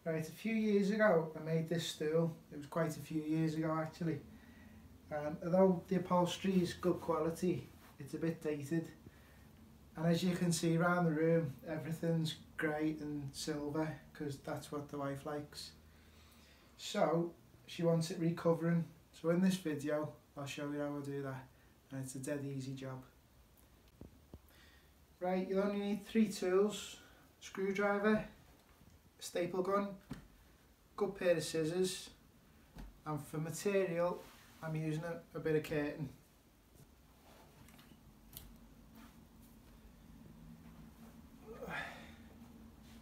Right, a few years ago I made this stool. It was quite a few years ago actually. And although the upholstery is good quality, it's a bit dated. And as you can see around the room, everything's grey and silver because that's what the wife likes. So she wants it recovering. So in this video I'll show you how I do that, and it's a dead easy job. Right, you'll only need 3 tools: screwdriver, a staple gun, good pair of scissors, and for material I'm using a bit of curtain.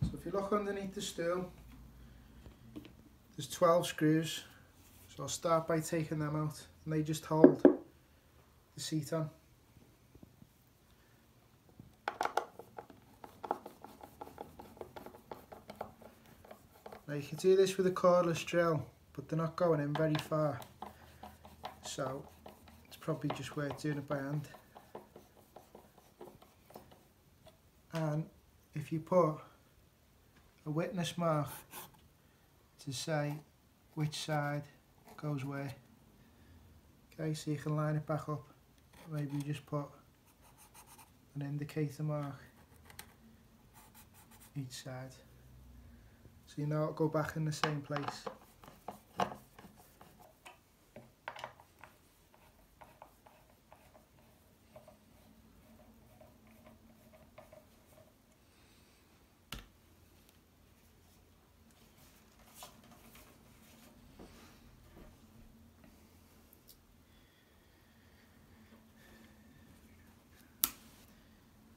So if you look underneath the stool, there's 12 screws, so I'll start by taking them out, and they just hold the seat on. Now you can do this with a cordless drill, but they're not going in very far, so it's probably just worth doing it by hand. And if you put a witness mark to say which side goes where, okay, so you can line it back up. Maybe you just put an indicator mark each side, so you know it'll go back in the same place.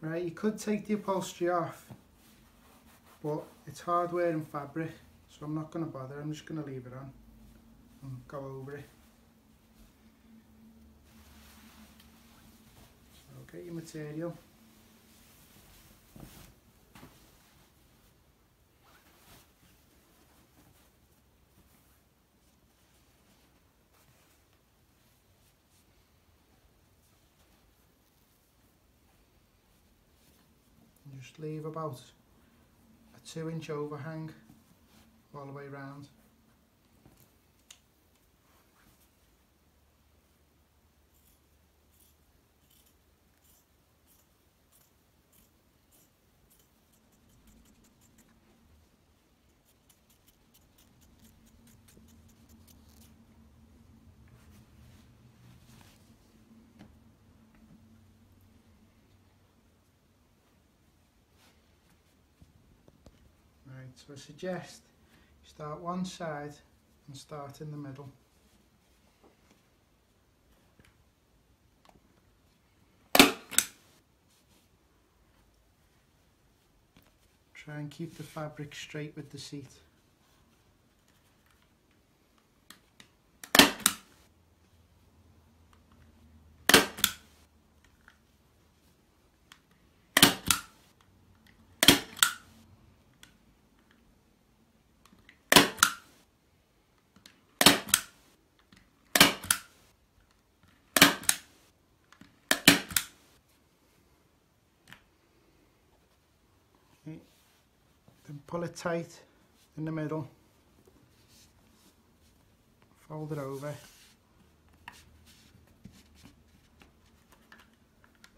Right, you could take the upholstery off, but it's hard wearing fabric, so I'm not going to bother. I'm just going to leave it on and go over it. So get your material. Just leave about a 2-inch overhang all the way around. Right, so I suggest you start one side and start in the middle. Try and keep the fabric straight with the seat. Then pull it tight in the middle, fold it over,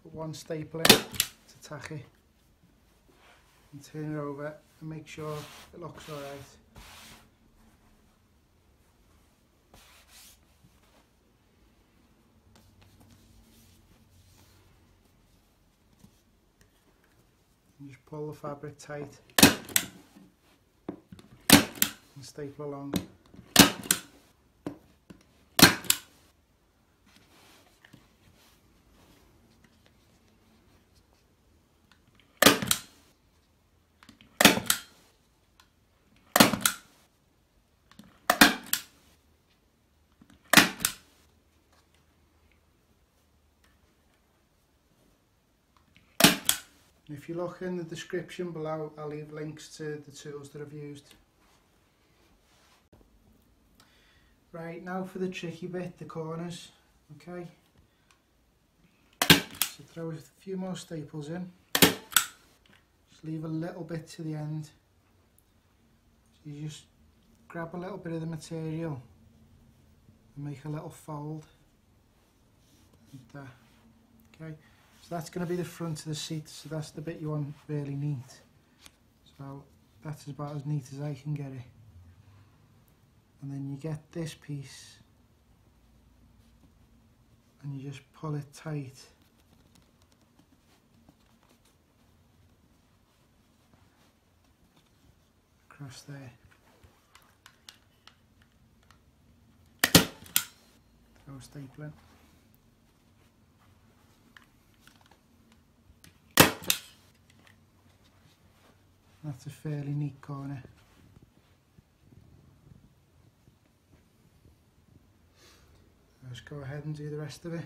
put one staple in to tack it, and turn it over and make sure it looks alright. And just pull the fabric tight and staple along. If you look in the description below, I'll leave links to the tools that I've used. Right, now for the tricky bit, the corners. Okay, so throw a few more staples in, just leave a little bit to the end, So you just grab a little bit of the material and make a little fold like that. Okay, so that's going to be the front of the seat, so that's the bit you want really neat. So that's about as neat as I can get it. And then you get this piece and you just pull it tight. Across there. Throw stapling. That's a fairly neat corner. Let's go ahead and do the rest of it.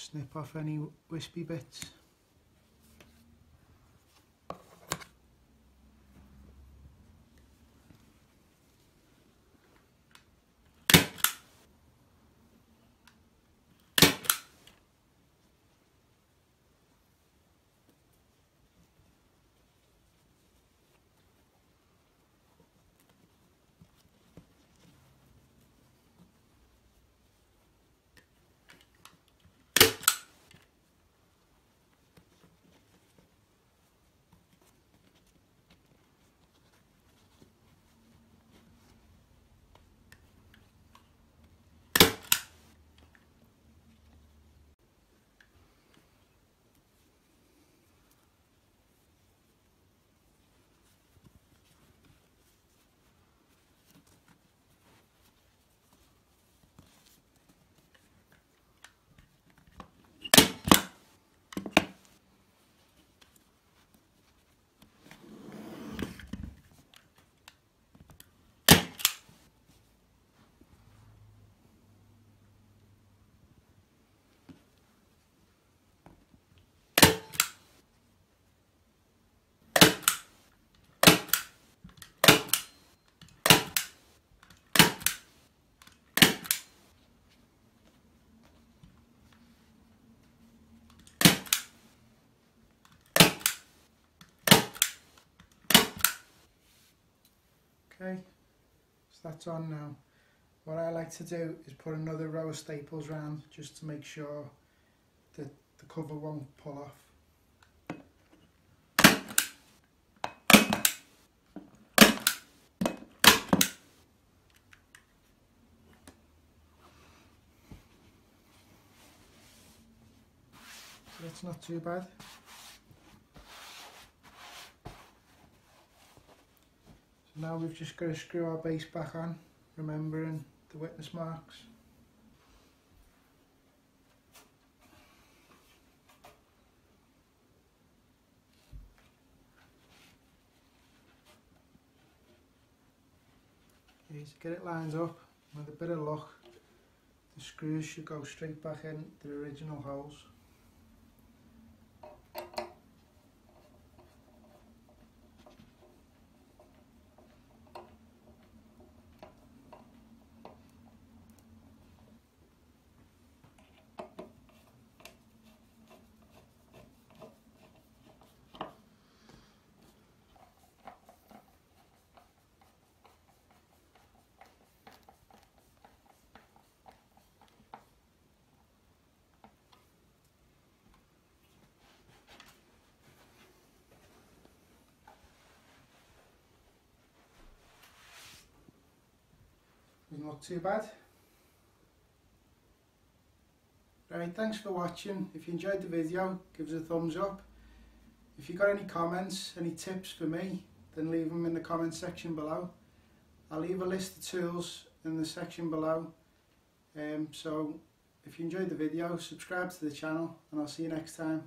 Snip off any wispy bits. Okay, so that's on now. What I like to do is put another row of staples round just to make sure that the cover won't pull off. So that's not too bad. Now we've just got to screw our base back on, remembering the witness marks. Okay, to get it lined up, with a bit of luck, the screws should go straight back in the original holes. Doesn't look too bad. Okay, thanks for watching. If you enjoyed the video, give us a thumbs up. If you've got any comments, any tips for me, then leave them in the comment section below. I'll leave a list of tools in the section below. So if you enjoyed the video, subscribe to the channel and I'll see you next time.